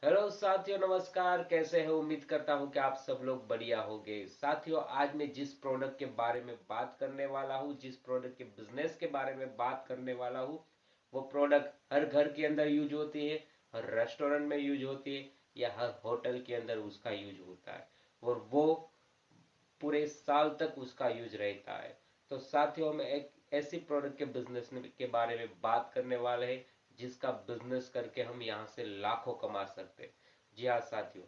Hello साथियों, नमस्कार। कैसे हैं? उम्मीद करता हूं कि आप सब लोग बढ़िया होंगे। साथियों, आज मैं जिस प्रोडक्ट के बारे में बात करने वाला हूं, जिस प्रोडक्ट के बिजनेस के बारे में बात करने वाला हूं, वो प्रोडक्ट हर घर के अंदर यूज होती है, हर रेस्टोरेंट में यूज होती है, या हर होटल के अंदर उसका यूज होता है, और वो पूरे साल तक उसका यूज रहता है। तो साथियों, हम एक ऐसी प्रोडक्ट के बिजनेस के बारे में बात करने वाले हैं जिसका बिजनेस करके हम यहाँ से लाखों कमा सकते हैं। जी हाँ साथियों,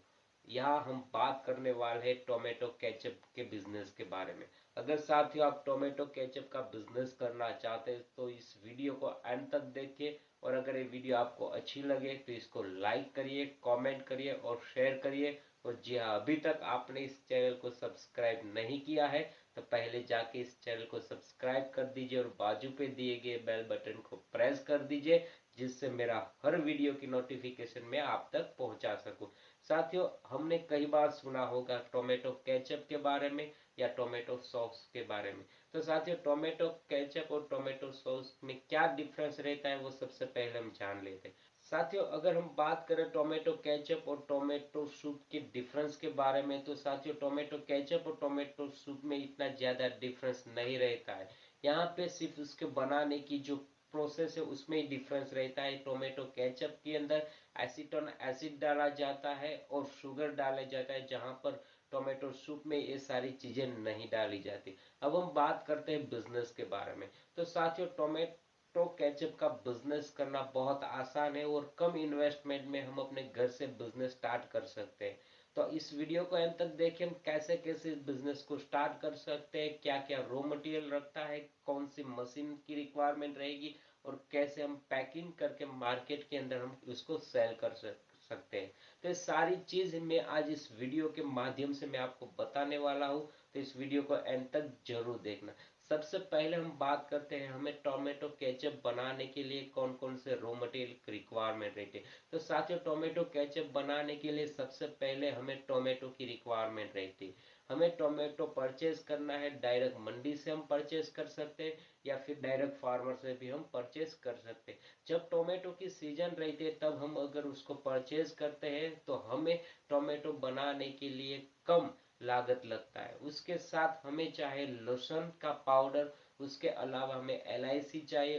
यहाँ हम बात करने वाले हैं टोमेटो केचप के बिजनेस के बारे में। अगर साथियों आप टोमेटो केचप का बिजनेस करना चाहते हैं तो इस वीडियो को अंत तक देखिए, और अगर ये वीडियो आपको अच्छी लगे तो इसको लाइक करिए, कमेंट करिए और शेयर करिए। और जी हाँ, अभी तक आपने इस चैनल को सब्सक्राइब नहीं किया है तो पहले जाके इस चैनल को सब्सक्राइब कर दीजिए और बाजू पे दिए गए बेल बटन को प्रेस कर दीजिए, जिससे मेरा हर वीडियो की नोटिफिकेशन मैं आप तक पहुंचा सकूं। साथियों, हमने कई बार सुना होगा टोमेटो केचप के बारे में या टोमेटो सॉस के बारे में। तो साथियों, टोमेटो केचप और टोमेटो सॉस में क्या डिफरेंस रहता है वो सबसे पहले हम जान लेते हैं। साथियों, अगर हम बात करें टोमेटो केचप और टोमेटो सूप के डिफरेंस के बारे में, तो साथियों टोमेटो केचप और टोमेटो सूप में इतना ज़्यादा डिफरेंस नहीं रहता है। यहाँ पे सिर्फ उसके बनाने की जो प्रोसेस है उसमें ही डिफरेंस रहता है। टोमेटो केचप के अंदर एसीटोन एसिड डाला जाता है और शुगर डाला जाता है, जहाँ पर टोमेटो सूप में ये सारी चीज़ें नहीं डाली जाती। अब हम बात करते हैं बिजनेस के बारे में। तो साथियों, टोमेटो केचप का बिजनेस करना बहुत आसान है और कम इन्वेस्टमेंट में हम अपने घर से बिजनेस स्टार्ट कर सकते हैं। तो इस वीडियो को अंत तक देखें, हम कैसे कैसे इस बिजनेस को स्टार्ट कर सकते हैं, क्या क्या रॉ मटेरियल रखता है, कौन सी मशीन की रिक्वायरमेंट रहेगी, और कैसे हम पैकिंग करके मार्केट के अंदर हम उसको सेल कर सकते हैं। तो ये सारी चीज मैं आज इस वीडियो के माध्यम से मैं आपको बताने वाला हूँ। तो इस वीडियो को एंड तक जरूर देखना। सबसे पहले हम बात करते हैं हमें टोमेटो केचप बनाने के लिए कौन कौन से रॉ मटेरियल की रिक्वायरमेंट रहती है। तो साथियों, टोमेटो केचप बनाने के लिए सबसे पहले हमें टोमेटो की रिक्वायरमेंट रहती है। हमें टोमेटो परचेज करना है, डायरेक्ट मंडी से हम परचेज कर सकते हैं या फिर डायरेक्ट फार्मर से भी हम परचेज कर सकते हैं। जब टोमेटो की सीजन रहती है तब हम अगर उसको परचेज करते हैं तो हमें टोमेटो बनाने के लिए कम लागत लगता है। उसके साथ हमें चाहे लहसुन का पाउडर, उसके अलावा हमें इलायची चाहिए,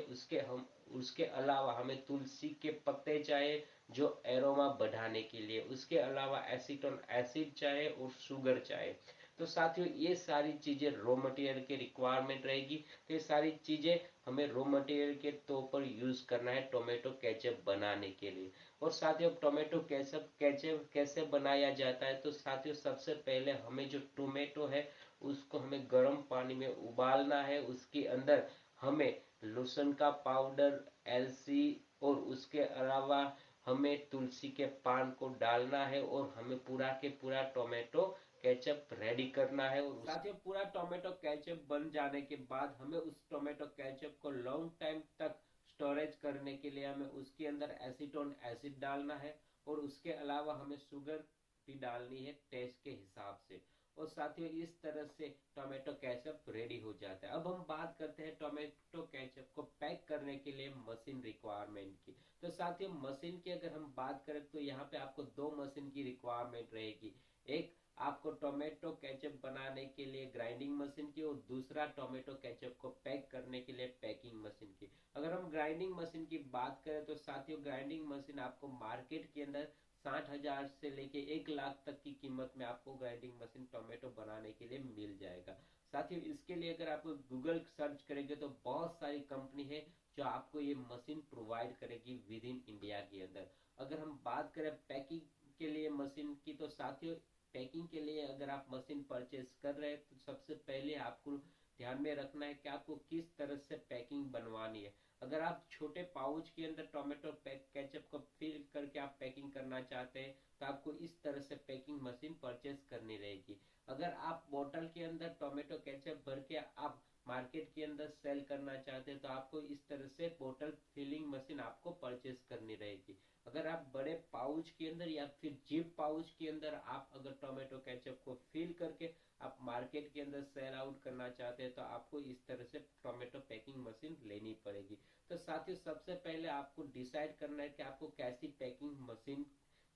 उसके अलावा हमें तुलसी के पत्ते चाहिए जो एरोमा बढ़ाने के लिए, उसके अलावा एसीटोन एसिड चाहिए और शुगर चाहिए। तो साथियों, ये सारी चीजें रॉ मटेरियल की रिक्वायरमेंट रहेगी। तो ये सारी चीजें हमें रॉ मटेरियल के तौर पर यूज करना है टोमेटो केचप बनाने के लिए। और साथियों, टोमेटो केचप केचप कैसे बनाया जाता है, तो साथियों सबसे पहले हमें जो टोमेटो है उसको हमें गर्म पानी में उबालना है। उसके अंदर हमें लहसुन का पाउडर, एलसी और उसके अलावा हमें तुलसी के पान को डालना है और हमें पूरा के पूरा टोमेटो केचप रेडी करना है। और साथियों, पूरा टोमेटो केचप बन जाने के बाद हमें उस टोमेटो केचप को लॉन्ग टाइम तक स्टोरेज करने के लिए हमें उसके अंदर एसीटोन एसिड डालना है और उसके अलावा हमें शुगर भी डालनी है टेस्ट के हिसाब से। और साथियों, इस तरह से टोमेटो केचप रेडी हो जाता है। अब हम बात करते हैं टोमेटो केचप को पैक करने के लिए मशीन रिक्वायरमेंट की। तो साथियों, मशीन की अगर हम बात करें तो यहाँ पे आपको दो मशीन की रिक्वायरमेंट रहेगी। एक आपको टोमेटो केचप बनाने के लिए ग्राइंडिंग मशीन की, और दूसरा टोमेटो केचप को पैक करने के लिए पैकिंग मशीन की। अगर हम ग्राइंडिंग मशीन की बात करें तो साथियों, ग्राइंडिंग मशीन आपको मार्केट के अंदर 60,000 से लेके 1 लाख तक की कीमत में आपको ग्राइंडिंग मशीन टोमेटो बनाने के लिए मिल जाएगा। साथियों, इसके लिए अगर आप गूगल सर्च करेंगे तो बहुत सारी कंपनी है जो आपको ये मशीन प्रोवाइड करेगी विद इन इंडिया के अंदर। अगर हम बात करें पैकिंग के लिए मशीन की, तो साथियों पैकिंग के लिए अगर आप मशीन परचेज कर रहे हैं तो सबसे पहले आपको ध्यान में रखना है कि आपको किस तरह से पैकिंग बनवानी है। अगर आप छोटे पाउच के अंदर टोमेटो केचप को फिल करके आप पैकिंग करना चाहते हैं तो आपको इस तरह से पैकिंग मशीन परचेज करनी रहेगी। अगर आप बोतल के अंदर टोमेटो केचप भर के आप मार्केट के अंदर सेल करना चाहते हैं तो आपको इस तरह से बोतल फिलिंग मशीन आपको परचेज करनी रहेगी। अगर आप बड़े पाउच के अंदर या फिर जिप पाउच के अंदर आप अगर टोमेटो केचप को फिल करके आप मार्केट के अंदर सेल आउट करना चाहते हैं तो आपको इस तरह से टोमेटो पैकिंग मशीन लेनी पड़ेगी। तो साथियों, सबसे पहले आपको डिसाइड करना है कि आपको कैसी पैकिंग मशीन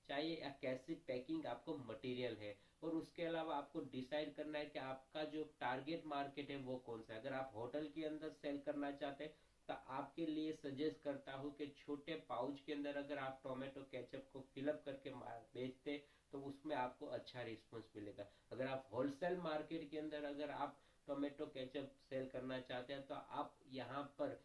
चाहिए या कैसी पैकिंग आपको मटेरियल है। और उसके अलावा आपको डिसाइड करना है कि आपका जो टारगेट मार्केट है वो कौन सा है। अगर आप होटल के अंदर सेल करना चाहते हैं तो आपके लिए सजेस्ट करता हूँ कि छोटे पाउच के अंदर अगर आप टोमेटो केचप को फिलअप करके बेचते तो उसमें आपको अच्छा रिस्पॉन्स मिलेगा। अगर आप होलसेल मार्केट के अंदर अगर आप टोमेटो केचप सेल करना चाहते हैं तो आप यहाँ पर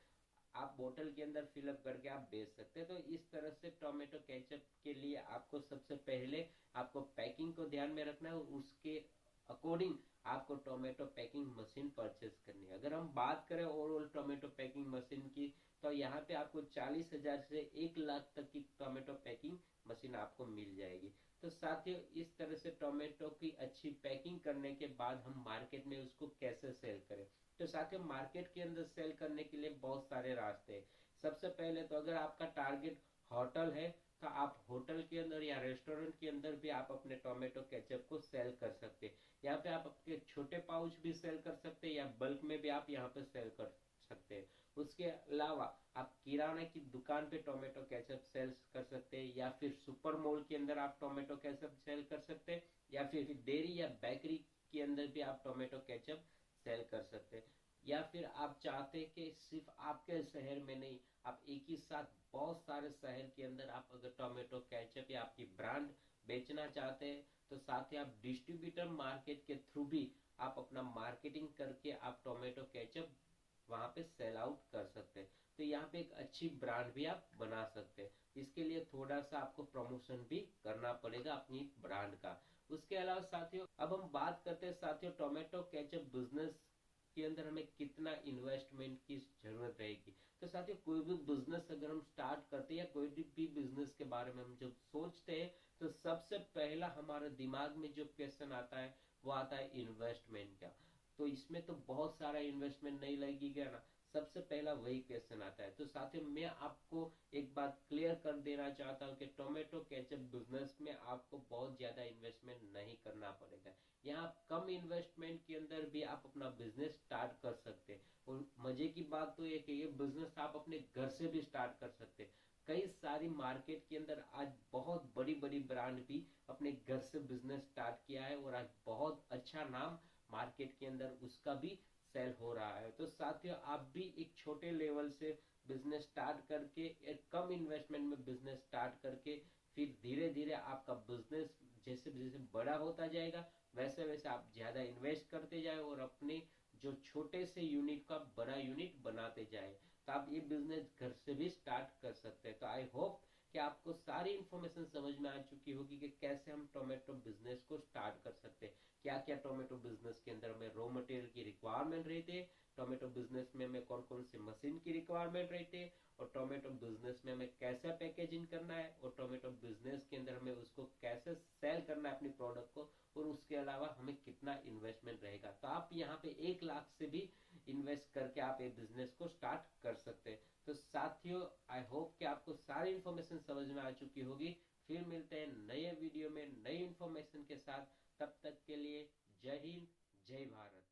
आप बोतल के अंदर फिलअप करके आप बेच सकते हैं। तो इस तरह से टोमेटो केचप के लिए आपको सबसे पहले आपको पैकिंग को ध्यान में रखना है और उसके अकॉर्डिंग आपको टोमेटो पैकिंग मशीन परचेज करनी है। अगर हम बात करें ओवरऑल टोमेटो पैकिंग मशीन की तो यहाँ पे आपको 40,000 से 1 लाख तक की टोमेटो पैकिंग मशीन आपको मिल जाएगी। तो साथियों इस तरह से टोमेटो की अच्छी पैकिंग करने के बाद हम मार्केट में उसको कैसे सेल करें। तो साथियों मार्केट के अंदर सेल करने के लिए बहुत सारे रास्ते हैं। सबसे पहले तो अगर आपका टारगेट होटल है तो आप होटल के अंदर या रेस्टोरेंट के अंदर भी आप अपने टोमेटो केचप को सेल कर सकते हैं। यहाँ पे आप अपने छोटे पाउच भी सेल कर सकते हैं या बल्क में भी आप यहाँ पे सेल कर सकते हैं। उसके अलावा आप किराना की दुकान पे टोमेटो केचप सेल कर सकते हैं या फिर सुपर मॉल के अंदर आप टोमेटो केचप सेल कर सकते हैं या फिर डेयरी या बेकरी के अंदर भी आप टोमेटो केचप सेल कर सकते हैं। या फिर आप चाहते हैं कि सिर्फ आपके शहर में नहीं आप एक ही साथ बहुत सारे शहर के अंदर आप अगर टोमेटो केचप या आपकी ब्रांड बेचना चाहते हैं तो साथ ही आप डिस्ट्रीब्यूटर मार्केट के थ्रू भी आप अपना मार्केटिंग करके आप टोमेटो केचप वहां पे सेल आउट कर सकते हैं। तो यहाँ पे एक अच्छी ब्रांड भी आप बना सकते हैं। इसके लिए थोड़ा सा आपको प्रमोशन भी करना पड़ेगा अपनी ब्रांड का। उसके अलावा साथियों अब हम बात करते हैं साथियों टोमेटो केचप बिजनेस के अंदर हमें कितना इन्वेस्टमेंट की जरूरत रहेगी। तो साथियों कोई भी बिजनेस अगर हम स्टार्ट करते हैं या कोई भी बिजनेस के बारे में हम जब सोचते हैं तो सबसे पहला हमारे दिमाग में जो क्वेश्चन आता है वो आता है इन्वेस्टमेंट का। तो इसमें तो बहुत सारा इन्वेस्टमेंट नहीं लगेगा ना, सबसे पहला वही क्वेश्चन आता है। तो साथियों मैं आपको एक बात क्लियर कर देना चाहता हूँ कि टोमेटो केचप बिजनेस में आपको बहुत ज्यादा इन्वेस्टमेंट नहीं करना पड़ेगा। यहाँ कम इन्वेस्टमेंट के अंदर भी आप अपना बिजनेस स्टार्ट कर सकते हैं। और मजे की बात तो ये कि ये बिजनेस आप अपने घर से भी स्टार्ट कर सकते हैं। कई सारी मार्केट के अंदर आज बहुत बड़ी बड़ी ब्रांड भी अपने घर से बिजनेस स्टार्ट किया है और आज बहुत अच्छा नाम मार्केट के अंदर उसका भी सेल हो रहा है। तो साथियों आप भी एक छोटे लेवल से बिजनेस स्टार्ट करके एक कम इन्वेस्टमेंट में बिजनेस स्टार्ट करके फिर धीरे धीरे आपका बिजनेस जैसे जैसे बड़ा होता जाएगा वैसे वैसे आप ज्यादा इन्वेस्ट करते जाए और अपने जो छोटे से यूनिट का बड़ा यूनिट बनाते जाए। तो आप ये बिजनेस घर से भी स्टार्ट कर सकते हैं। तो आई होप कि आपको सारी इंफॉर्मेशन समझ में आ चुकी होगी कि कैसे हम टोमेटो बिजनेस को स्टार्ट कर सकते हैं। क्या क्या टोमेटो बिजनेस के अंदर में रॉ मटेरियल की रिक्वायरमेंट रहती है, टोमेटो बिजनेस में हमें कौन कौन सी मशीन की रिक्वायरमेंट रहती है और टोमेटो बिजनेस में हमें कैसा पैकेजिंग करना है और टोमेटो बिजनेस के अंदर हमें उसको कैसे सेल करना है अपनी प्रोडक्ट को और उसके अलावा हमें कितना इन्वेस्टमेंट रहेगा। तो आप यहाँ पे 1 लाख से भी इन्वेस्ट करके आप ये बिजनेस को स्टार्ट कर सकते हैं। तो साथियों आई होप कि आपको सारी इंफॉर्मेशन समझ में आ चुकी होगी। फिर मिलते हैं नए वीडियो में नई इंफॉर्मेशन के साथ। तब तक के लिए जय हिंद जय भारत।